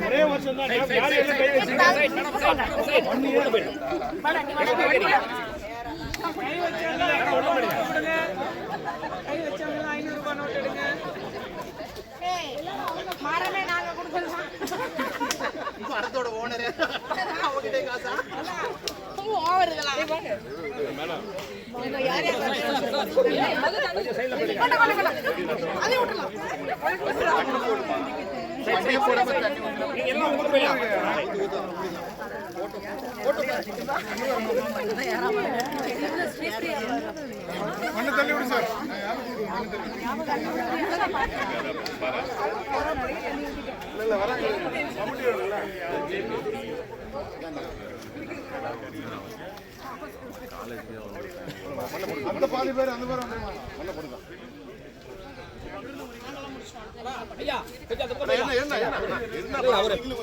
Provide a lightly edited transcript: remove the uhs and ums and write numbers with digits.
ஒரே வருஷம் தான் யாரு என்ன கை வச்சீங்க 1 இயர் கை வச்சவங்க 500 ரூபாய் நோட் எடுங்க. ஏய் மாறவே நாங்க கொடுக்கலாம். இப்போ அடுத்தோட ஓனர் அவகிட்டே காசா ஓவர் இதெல்லாம் மேடம் யார் யார் சைடுல போடுங்க அதே விட்டுலாம் அப்படியே போடாம தண்ணி நீங்க எல்லாம் ஊர் போய்லாம் மண்ணு தள்ளி விடு சார். இல்ல வராங்க கமிட்டி வரல. அந்த பாதி பேர் அந்த பேர் மண்ணை போடுங்க. ஐயா கொஞ்சம் என்ன என்ன என்ன என்ன